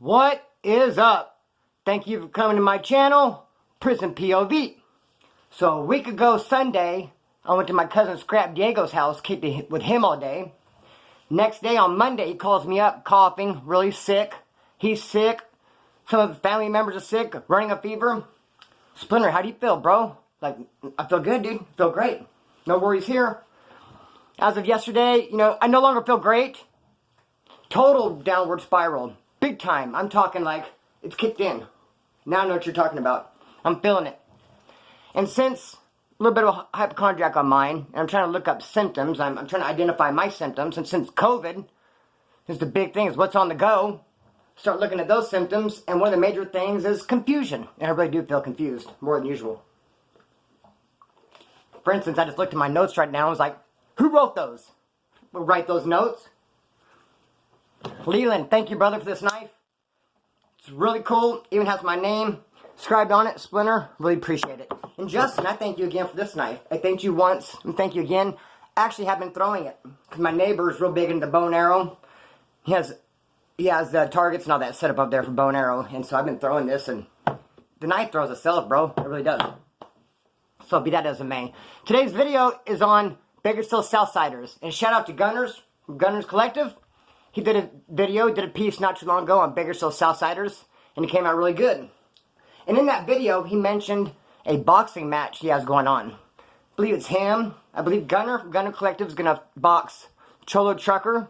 What is up? Thank you for coming to my channel, Prison POV. So a week ago Sunday, I went to my cousin Scrap Diego's house, kicked it with him all day. Next day on Monday, he calls me up, coughing, really sick. He's sick. Some of the family members are sick, running a fever. Splinter, how do you feel, bro? Like, I feel good, dude. I feel great. No worries here. As of yesterday, I no longer feel great. Total downward spiral. Big time. I'm talking like it's kicked in. Now I know what you're talking about. I'm feeling it. And since a little bit of a hypochondriac on mine, and I'm trying to look up symptoms, I'm trying to identify my symptoms, and since COVID is the big thing, is what's on the go, start looking at those symptoms, and one of the major things is confusion. And I really do feel confused, more than usual. For instance, I just looked at my notes right now and was like, who wrote those? We'll write those notes. Leland, thank you, brother, for this knife. It's really cool. Even has my name scribed on it. Splinter, really appreciate it. And Justin, I thank you again for this knife. I thanked you once, and thank you again. Actually have been throwing it, because my neighbor is real big into the bow and arrow. He has the targets and all that set up there for bow and arrow, and so I've been throwing this, and the knife throws itself, bro. It really does. So be that as it may. Today's video is on Bakersfield Southsiders, and shout out to Gunners from Gunners Collective. He did a video, did a piece not too long ago on Bakersfield Southsiders, and it came out really good. And in that video, he mentioned a boxing match he has going on. I believe it's him. I believe Gunner Collective is going to box Cholo Trucker,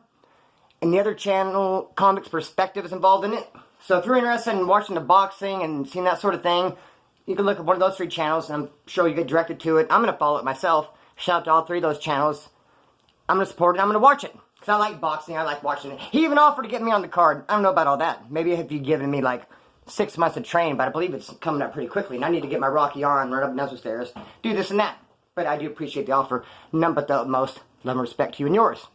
and the other channel, Comics Perspective, is involved in it. So if you're interested in watching the boxing and seeing that sort of thing, you can look at one of those three channels, and I'm sure you get directed to it. I'm going to follow it myself. Shout out to all three of those channels. I'm going to support it. I'm going to watch it. Because I like boxing. I like watching it. He even offered to get me on the card. I don't know about all that. Maybe if you'd given me like 6 months of training, but I believe it's coming up pretty quickly. And I need to get my Rocky on, run up Nuzzle stairs, do this and that. But I do appreciate the offer. None but the utmost love and respect to you and yours.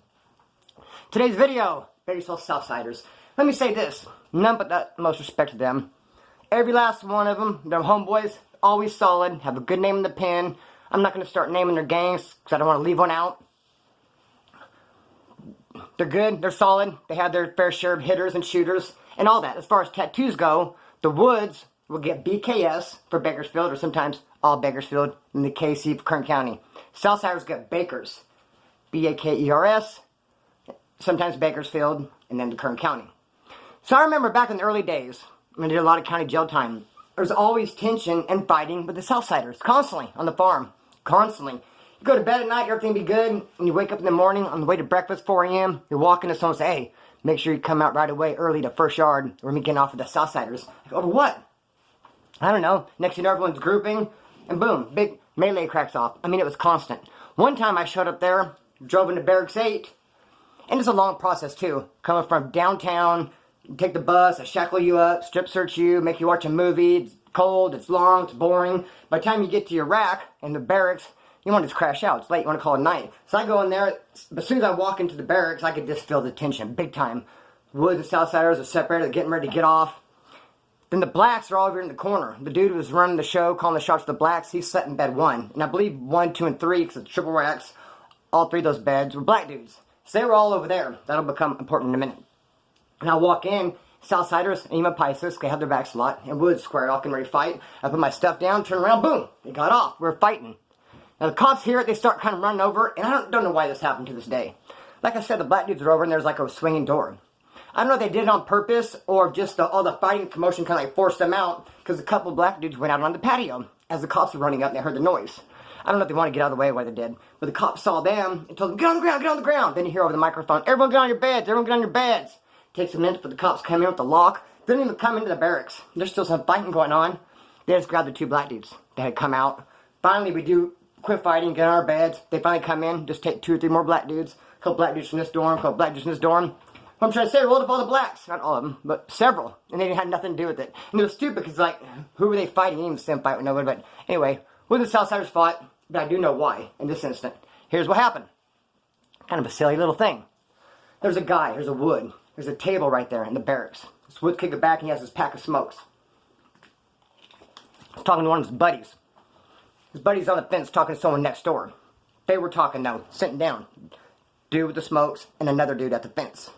Today's video, Bakersfield Southsiders. Let me say this. None but the utmost respect to them. Every last one of them, they're homeboys, always solid, have a good name in the pen. I'm not going to start naming their gangs because I don't want to leave one out. They're good, they're solid, they have their fair share of hitters and shooters and all that. As far as tattoos go, the Woods will get BKS for Bakersfield, or sometimes all Bakersfield in the KC for Kern County. Southsiders get Bakers, B-A-K-E-R-S, sometimes Bakersfield, and then the Kern County. So I remember back in the early days, when I did a lot of county jail time, there was always tension and fighting with the Southsiders, constantly, on the farm, constantly. You go to bed at night, everything be good, and you wake up in the morning, on the way to breakfast, 4 a.m., you're walking to someone and say, hey, make sure you come out right away, early to first yard, or me getting off with the Southsiders. Like, over what? I don't know. Next thing you know, everyone's grouping, and boom, big melee cracks off. I mean, it was constant. One time I showed up there, drove into Barracks 8, and it's a long process too. Coming from downtown, you take the bus, they shackle you up, strip search you, make you watch a movie, it's cold, it's long, it's boring. By the time you get to your rack in the barracks, you want to just crash out. It's late. You want to call it night. So I go in there. As soon as I walk into the barracks, I could just feel the tension. Big time. Woods and Southsiders are separated. They're getting ready to get off. Then the blacks are all over in the corner. The dude who was running the show, calling the shots for the blacks, he's sat in bed 1. And I believe 1, 2, and 3, because it's triple racks, all 3 of those beds were black dudes. So they were all over there. That'll become important in a minute. And I walk in. Southsiders and Ema Pisces, they have their backs a lot. And Woods squared off and ready to fight. I put my stuff down, turn around, boom. They got off. We're fighting. Now the cops hear it, they start kind of running over, and I don't know why this happened to this day. Like I said, the black dudes are over, and there's like a swinging door. I don't know if they did it on purpose, or just all the fighting and commotion kind of like forced them out, because a couple of black dudes went out on the patio as the cops were running up, and they heard the noise. I don't know if they wanted to get out of the way or why they did, but the cops saw them and told them, get on the ground, get on the ground. Then you hear over the microphone, everyone get on your beds, everyone get on your beds. Takes a minute for the cops to come in with the lock. They didn't even come into the barracks. There's still some fighting going on. They just grabbed the 2 black dudes that had come out. Finally, we do quit fighting, get on our beds. They finally come in, just take 2 or 3 more black dudes. A couple black dudes from this dorm, a couple black dudes from this dorm. What I'm trying to say, rolled up all the blacks. Not all of them, but several. And they had nothing to do with it. And it was stupid because, like, who were they fighting? They didn't even see them fight with nobody. But anyway, well, the Southsiders fought, but I do know why in this instant. Here's what happened. Kind of a silly little thing. There's a guy, there's a Wood. There's a table right there in the barracks. This Wood kicked it back and he has this pack of smokes. I was talking to one of his buddies. His buddy's on the fence talking to someone next door. They were talking though, sitting down. Dude with the smokes and another dude at the fence.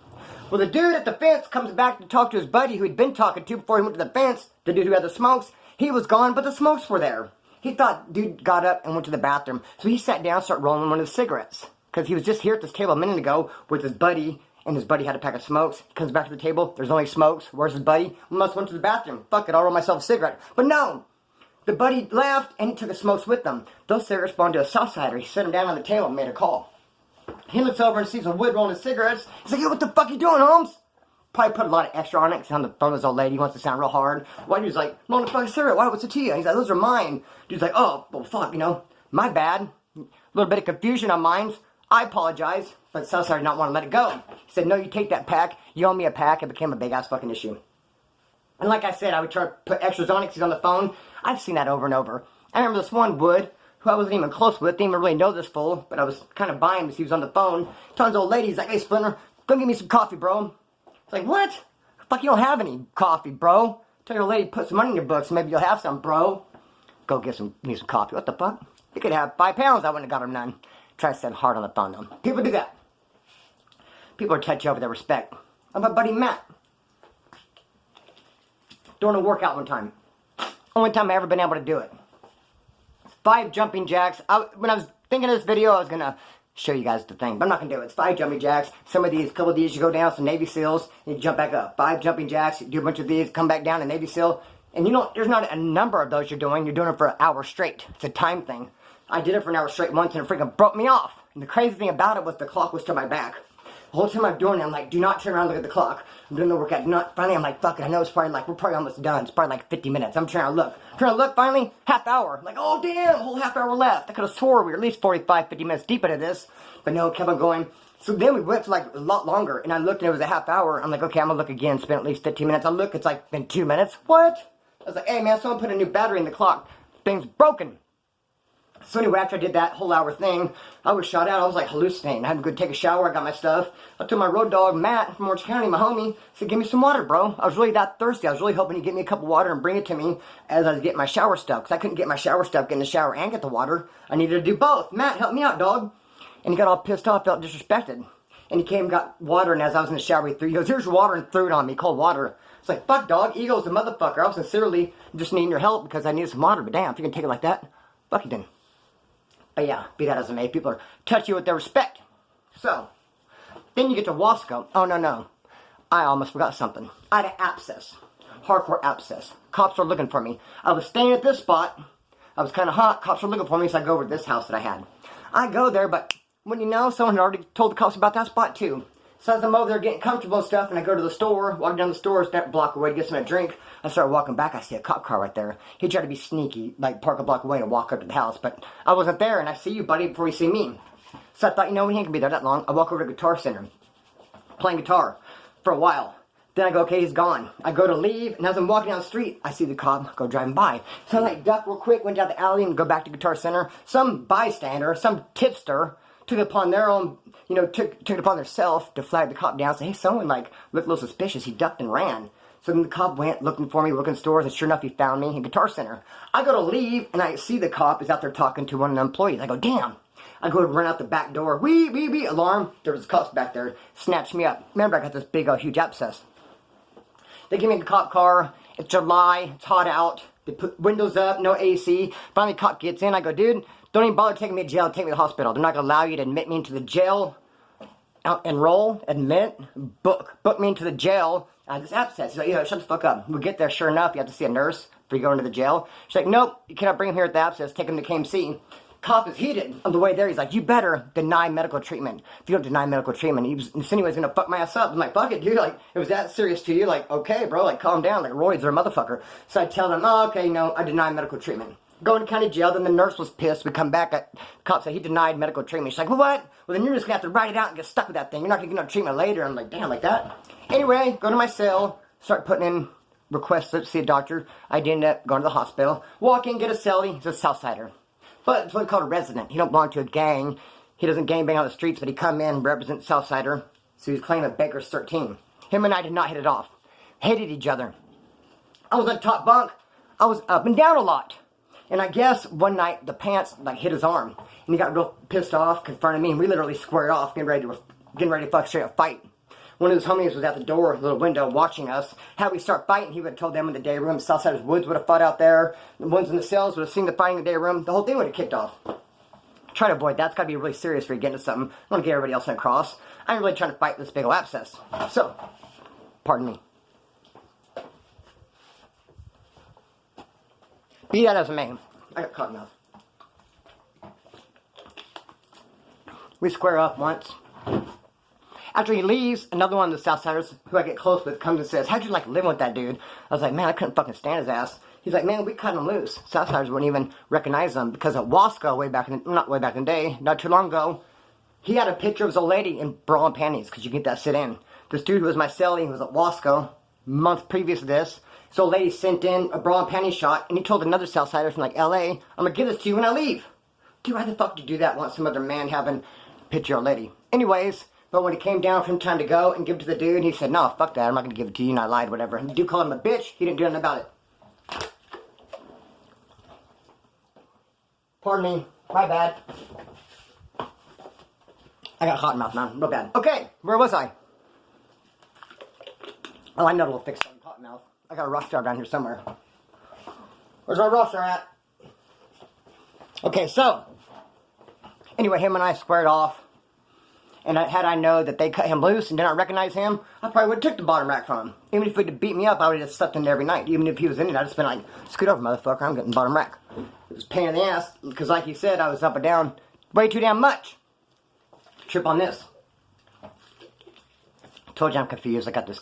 Well, the dude at the fence comes back to talk to his buddy who he'd been talking to before he went to the fence. The dude who had the smokes. He was gone, but the smokes were there. He thought dude got up and went to the bathroom. So he sat down and started rolling one of the cigarettes. Because he was just here at this table a minute ago with his buddy. And his buddy had a pack of smokes. He comes back to the table. There's only smokes. Where's his buddy? We must have went to the bathroom. Fuck it, I'll roll myself a cigarette. But no! The buddy left and he took the smokes with them. Those cigarettes belonged to a Southsider. He set them down on the table and made a call. He looks over and sees a wood rolling his cigarettes. He's like, yo, what the fuck you doing, Holmes? Probably put a lot of extra on it because on the phone with his old lady. He wants to sound real hard. Why? He's like, motherfucking cigarette. Why? What's it to you? He's like, those are mine. Dude's like, oh, well, fuck, my bad. A little bit of confusion on mine. I apologize. But Southside did not want to let it go. He said, no, you take that pack. You owe me a pack. It became a big-ass fucking issue. And like I said, I would try to put extras on it because he's on the phone. I've seen that over and over. I remember this one wood, who I wasn't even close with, didn't even really know this fool, but I was kind of buying him because he was on the phone. Telling his old lady, he's like, hey, Splinter, go get me some coffee, bro. It's like, what? Fuck, you don't have any coffee, bro. Tell your old lady, put some money in your books, maybe you'll have some, bro. Go get me some coffee. What the fuck? You could have 5 pounds, I wouldn't have got him none. Try to stand hard on the phone, though. People do that. People are touchy over their respect. I'm my buddy Matt. Doing a workout one time. Only time I've ever been able to do it. 5 jumping jacks. When I was thinking of this video, I was going to show you guys the thing. But I'm not going to do it. It's 5 jumping jacks. Some of these, a couple of these, you go down, some Navy SEALs, and you jump back up. 5 jumping jacks, you do a bunch of these, come back down, a Navy SEAL. And there's not a number of those you're doing it for an hour straight. It's a time thing. I did it for an hour straight once, and it freaking broke me off. And the crazy thing about it was the clock was to my back. The whole time I'm doing it, I'm like, do not turn around and look at the clock. I'm doing the workout. Finally, I'm like, fuck it. I know it's probably we're probably almost done. It's probably 50 minutes. I'm trying to look. Finally, half hour. I'm like, oh, damn, a whole half hour left. I could have swore we were at least 45, 50 minutes deep into this. But no, it kept on going. So then we went for a lot longer. And I looked and it was a half hour. I'm like, okay, I'm going to look again. Spend at least 15 minutes. I look, it's been 2 minutes. What? I was like, hey, man, someone put a new battery in the clock. Thing's broken. So anyway, after I did that whole hour thing, I was shot out. I was hallucinating. I had to go take a shower. I got my stuff. I told my road dog, Matt, from Orange County, my homie, said, give me some water, bro. I was really that thirsty. I was really hoping he'd get me a cup of water and bring it to me as I was getting my shower stuff. Because I couldn't get my shower stuff, get in the shower, and get the water. I needed to do both. Matt, help me out, dog. And he got all pissed off, felt disrespected. And he came and got water, and as I was in the shower, he goes, here's your water, and threw it on me, cold water. It's like, fuck, dog, ego's a motherfucker. I was sincerely just needing your help because I needed some water. But damn, if you can take it like that, fuck you then. But yeah, be that as it may, people are touchy with their respect. So, then you get to Wasco. Oh, no. I almost forgot something. I had an abscess. Hardcore abscess. Cops were looking for me. I was staying at this spot. I was kind of hot. Cops were looking for me, so I go over to this house that I had. I go there, but when someone had already told the cops about that spot too. So as I'm over there getting comfortable and stuff, and I go to the store, walk down the store, step block away to get something to drink. I start walking back, I see a cop car right there. He tried to be sneaky, park a block away and walk up to the house, but I wasn't there, and I see you, buddy, before you see me. So I thought, we ain't gonna be there that long. I walk over to Guitar Center, playing guitar for a while. Then I go, okay, he's gone. I go to leave, and as I'm walking down the street, I see the cop go driving by. So I duck real quick, went down the alley, and go back to Guitar Center. Some bystander, some tipster, took it upon their own, took it upon themselves to flag the cop down. Say, hey, someone, looked a little suspicious. He ducked and ran. So then the cop went looking for me, looking in stores, and sure enough, he found me in Guitar Center. I go to leave, and I see the cop is out there talking to one of the employees. I go, damn. I go to run out the back door. Wee, alarm. There was cops back there. Snatched me up. Remember, I got this big, huge abscess. They give me the cop car. It's July. It's hot out. They put windows up, no AC. Finally, the cop gets in. I go, dude, don't even bother taking me to jail. Take me to the hospital. They're not going to allow you to admit me into the jail. Enroll, admit, book me into the jail. This abscess. He's like, shut the fuck up. We get there, sure enough, you have to see a nurse before you go into the jail. She's like, nope, you cannot bring him here at the abscess. Take him to KMC. Cop is heated on the way there. He's like, you better deny medical treatment. If you don't deny medical treatment, he was insinuating he's gonna fuck my ass up. I'm like, fuck it, dude. It was that serious to you? Okay, bro, calm down. Roids are a motherfucker. So I tell them, oh, okay, no, I deny medical treatment. Go into county jail, then the nurse was pissed. We come back, cop said he denied medical treatment. She's like, well, what? Well, then you're just gonna have to write it out and get stuck with that thing. You're not gonna get no treatment later. I'm like, damn, like that? Anyway, go to my cell, start putting in requests to see a doctor. I did end up going to the hospital. Walk in, get a cellie. He's a Southsider. But it's what called a resident. He don't belong to a gang. He doesn't gangbang on the streets, but he come in and represent Southsider. So he's claiming Baker's 13. Him and I did not hit it off. Hated each other. I was on the top bunk. I was up and down a lot. And I guess one night the pants hit his arm. And he got real pissed off, confronted me, and we literally squared off, getting ready to fuck straight up fight. One of his homies was at the door, little window, watching us. How we start fighting, he would have told them in the day room. The Southsiders Woods would have fought out there. The ones in the cells would have seen the fighting in the day room. The whole thing would have kicked off. Try to avoid that. It's got to be really serious for you getting into something. I want to get everybody else in a cross. I'm really trying to fight this big ol' abscess. So, pardon me. Be that as it may, I got cotton mouth. We square up once. After he leaves, another one of the Southsiders who I get close with comes and says, how'd you like living with that dude? I was like, man, I couldn't fucking stand his ass. He's like, man, we cut him loose. Southsiders wouldn't even recognize him because at Wasco, not way back in the day, not too long ago, he had a picture of his old lady in bra and panties because you get that sit in. This dude who was my cellie, who was at Wasco, month previous to this, his old lady sent in a bra and panties shot, and he told another Southsider from like LA, I'm gonna give this to you when I leave. Dude, why the fuck did you do that? Want some other man having a picture of a lady? Anyways, but when it came down from time to go and give it to the dude, he said, no, fuck that, I'm not gonna give it to you, and I lied, whatever. And the dude called him a bitch, he didn't do anything about it. Pardon me, my bad. I got a hot mouth now, real bad. Okay, where was I? Oh, I know a little fix on hot mouth. I got a rock star down here somewhere. Where's my rock star at? Okay, so, anyway, him and I squared off. And had I known that they cut him loose and did not recognize him, I probably would have took the bottom rack from him. Even if he'd beat me up, I would have just slept in there every night. Even if he was in it, I'd just been like, scoot over, motherfucker, I'm getting bottom rack. It was a pain in the ass, because like you said, I was up and down way too damn much. Trip on this. Told you I'm confused, I got this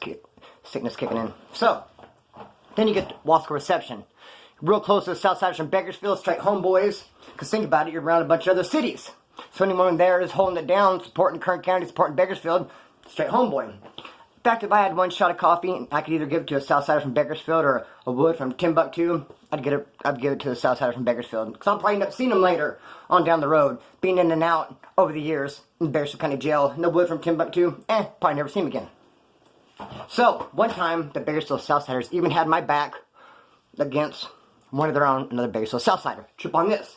sickness kicking in. So, then you get Wasco Reception. Real close to the Southsiders from Bakersfield, straight homeboys. Because think about it, you're around a bunch of other cities. So anyone there is holding it down, supporting Kern County, supporting Bakersfield, straight homeboy. In fact, if I had one shot of coffee, I could either give it to a Southsider from Bakersfield or a Wood from Timbuktu, I'd give it to the Southsider from Bakersfield. Because I'll probably end up seeing them later on down the road, being in and out over the years in Bakersfield County Jail. No Wood from Timbuktu, probably never see him again. So, one time, the Bakersfield Southsiders even had my back against one of their own, another Bakersfield Southsider. Trip on this.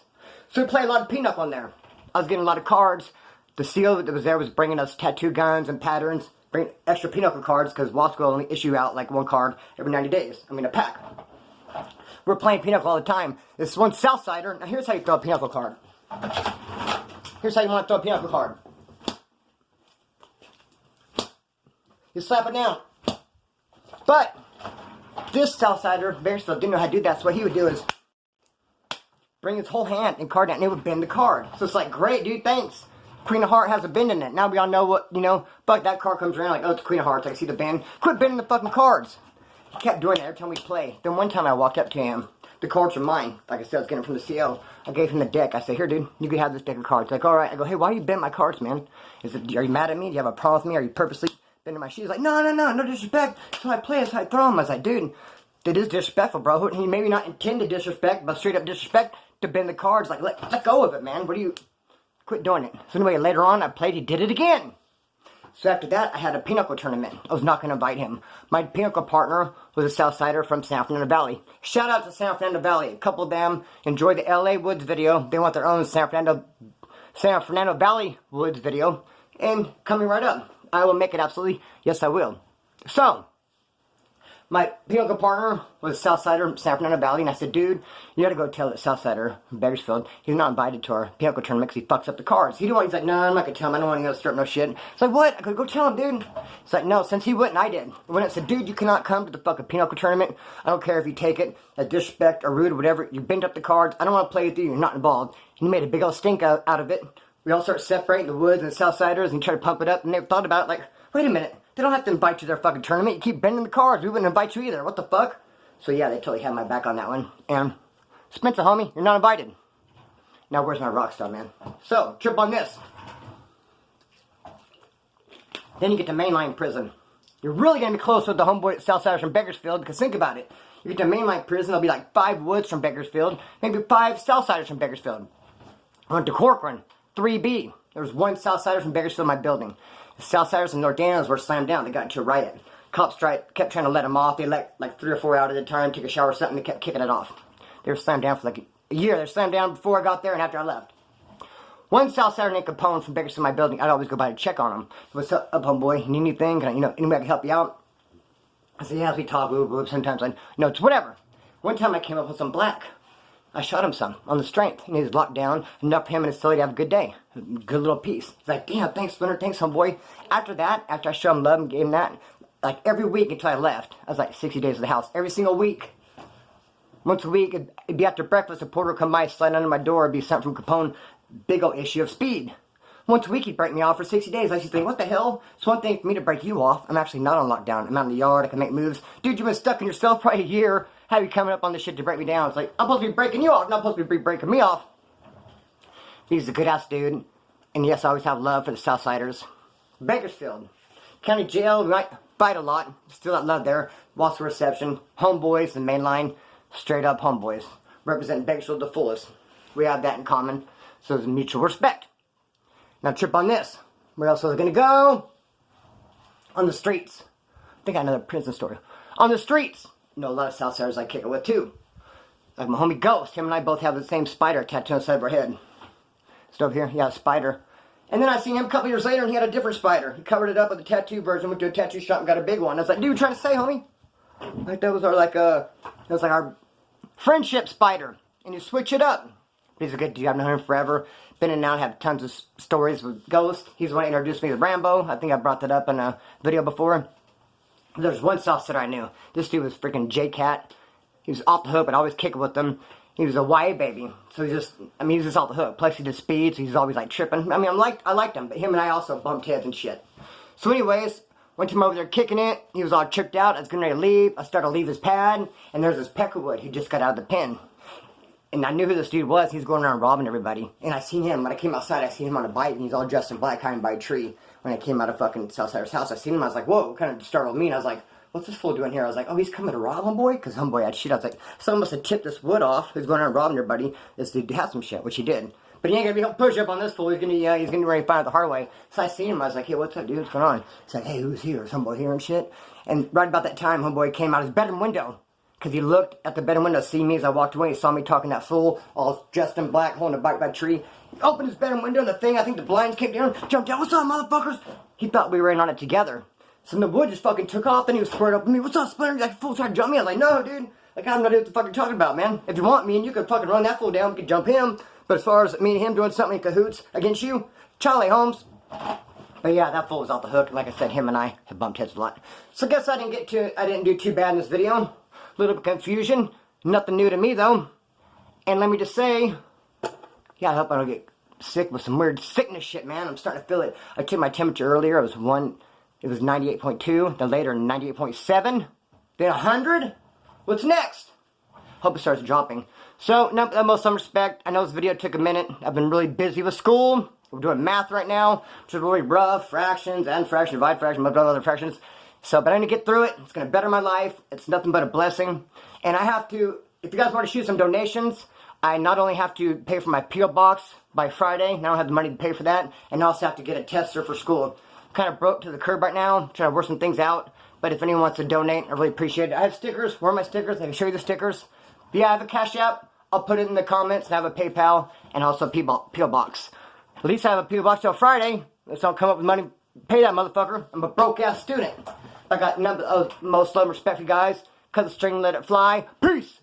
So we played a lot of pinochle on there. I was getting a lot of cards. The seal that was there was bringing us tattoo guns and patterns, bringing extra pinochle cards, because Wasco only issue out like one card every 90 days. I mean, a pack. We're playing pinochle all the time. This one Southsider, now here's how you throw a pinochle card. Here's how you want to throw a pinochle card. You slap it down. But this Southsider, Bakersfield, didn't know how to do that, so what he would do is bring his whole hand and card down, and it would bend the card. So it's like, great, dude, thanks. Queen of Heart has a bend in it. Now we all know what, fuck, that card comes around like, oh, it's Queen of Hearts, I can see the bend. Quit bending the fucking cards. He kept doing that every time we play. Then one time I walked up to him. The cards are mine. Like I said, I was getting them from the CO. I gave him the deck. I said, here, dude, you can have this deck of cards. He's like, all right. I go, hey, why do you bend my cards, man? Are you mad at me? Do you have a problem with me? Are you purposely bending my shoes? Like, no disrespect. That's how I play. That's how I throw them. I was like, dude, that is disrespectful, bro. He maybe not intend to disrespect, but straight up disrespect to bend the cards. Like, let go of it, man. Quit doing it. So anyway, later on, I played. He did it again. So after that, I had a pinochle tournament. I was not going to invite him. My pinochle partner was a Southsider from San Fernando Valley. Shout out to San Fernando Valley. A couple of them enjoyed the LA Woods video. They want their own San Fernando Valley Woods video. And coming right up. I will make it absolutely. Yes, I will. So, my pinochle partner was a Southsider from San Fernando Valley, and I said, dude, you gotta go tell that Southsider from Bakersfield he's not invited to our pinochle tournament because he fucks up the cards. He's like, no, I'm not gonna tell him. I don't want to start no shit. It's like, what? I go tell him, dude. It's like, no, since he wouldn't, I did. When it said, dude, you cannot come to the fucking pinochle tournament. I don't care if you take it as disrespect or rude or whatever. You bent up the cards. I don't want to play with you. You're not involved. And he made a big old stink out of it. We all start separating the Woods and the Southsiders and try to pump it up. And they thought about it like, wait a minute. They don't have to invite you to their fucking tournament. You keep bending the cards. We wouldn't invite you either. What the fuck? So yeah, they totally had my back on that one. And Spencer, homie, you're not invited. Now where's my rock star, man? So, trip on this. Then you get to mainline prison. You're really going to be close with the homeboy Southsiders from Bakersfield, because think about it. You get to mainline prison, there'll be like 5 Woods from Bakersfield, maybe 5 Southsiders from Bakersfield. I went to Corcoran, 3B. There was 1 Southsider from Bakersfield in my building. The Southsiders and North Daniels were slammed down. They got into a riot. Cops kept trying to let them off. They let like 3 or 4 out at a time, take a shower or something, they kept kicking it off. They were slammed down for like a year. They were slammed down before I got there and after I left. One Southsider named Capone from Bakersfield, my building, I'd always go by to check on him. What's up, homeboy? Need anything? Can I, any way I can help you out? I said, yeah, as we talk, sometimes I, it's whatever. One time I came up with some black. I shot him some on the strength, and he was locked down, enough for him and his silly to have a good day. A good little piece. He's like, damn, thanks, Splinter, thanks, homeboy. After that, after I showed him love and gave him that, like every week until I left, I was like 60 days at the house, every single week. Once a week, it'd be after breakfast, a porter would come by, slide under my door, it'd be something from Capone, big old issue of Speed. Once a week, he'd break me off for 60 days. I used to think, what the hell? It's one thing for me to break you off. I'm actually not on lockdown. I'm out in the yard. I can make moves. Dude, you've been stuck in yourself probably a year. How are you coming up on this shit to break me down? It's like, I'm supposed to be breaking you off, not supposed to be breaking me off. He's a good-ass dude. And yes, I always have love for the Southsiders. Bakersfield. County jail, we might fight a lot. Still that love there. Lost the reception. Homeboys, the main line. Straight up homeboys. Representing Bakersfield to the fullest. We have that in common. So there's mutual respect. Now trip on this. Where else was I going to go? On the streets. I think I know the prison story. On the streets. You know, a lot of Southsiders I kick it with too. Like my homie Ghost. Him and I both have the same spider tattoo on the side of our head. It's over here. Yeah, a spider. And then I seen him a couple years later and he had a different spider. He covered it up with a tattoo version, went to a tattoo shop and got a big one. I was like, dude, what you trying to say, homie? Like that was our friendship spider. And you switch it up. He's a good dude. I've known him forever. Been in and out, have tons of stories with Ghost. He's the one that introduced me to Rambo. I think I brought that up in a video before. There's one Southsider I knew. This dude was freaking J-Cat. He was off the hook, but I always kick it with him. He was a YA baby. So he's just off the hook. Plus he did speed, so he's always like tripping. I liked him, but him and I also bumped heads and shit. So anyways, went to him over there kicking it. He was all tripped out. I was getting ready to leave. I started to leave his pad, and there's this Peckerwood who just got out of the pen. And I knew who this dude was. He was going around robbing everybody. And I seen him. When I came outside, I seen him on a bike. And he's all dressed in black, hiding by a tree. When I came out of fucking Southsider's house, I seen him. I was like, whoa, kind of startled me. And I was like, what's this fool doing here? I was like, oh, he's coming to rob homeboy? Because homeboy had shit. I was like, someone must have tipped this wood off. Who's going around robbing everybody. This dude has some shit, which he did. But he ain't going to be able to push up on this fool. He's going to be ready to find out the hard way. So I seen him. I was like, hey, what's up, dude? What's going on? He's like, hey, who's here? Is homeboy here and shit? And right about that time, homeboy came out his bedroom window. Because he looked at the bedroom window, see me as I walked away. He saw me talking that fool, all dressed in black, holding a bike by a tree. He opened his bedroom window, and the thing, I think the blinds came down, jumped out. What's up, motherfuckers? He thought we were in on it together. So the wood just fucking took off, then he was squared up with me. What's up, Splinter? Like, fool tried to jump me. I was like, no, dude. Like, I have no idea what the fuck you're talking about, man. If you want me and you could fucking run that fool down, we could jump him. But as far as me and him doing something in cahoots against you, Charlie Holmes. But yeah, that fool was off the hook. Like I said, him and I have bumped heads a lot. So I guess I didn't do too bad in this video. A little bit of confusion. Nothing new to me, though. And let me just say, yeah, I hope I don't get sick with some weird sickness shit, man. I'm starting to feel it. I took my temperature earlier. It was 98.2. Then later, 98.7. Then 100. What's next? Hope it starts dropping. So, most some respect, I know this video took a minute. I've been really busy with school. We're doing math right now, which is really rough. Fractions, and fraction, divide fraction, multiply other fractions. So, but I'm going to get through it. It's going to better my life. It's nothing but a blessing. And I have to, if you guys want to shoot some donations, I not only have to pay for my P.O. box by Friday, now I don't have the money to pay for that, and I also have to get a tester for school. Kind of broke to the curb right now, trying to work some things out. But if anyone wants to donate, I really appreciate it. I have stickers. Where are my stickers? I can show you the stickers. But yeah, I have a Cash App. I'll put it in the comments. And I have a PayPal and also a P.O. box. At least I have a P.O. box till Friday. Let's not come up with money. Pay that motherfucker. I'm a broke-ass student. I got most love and respect for you guys. Cut the string and let it fly. Peace!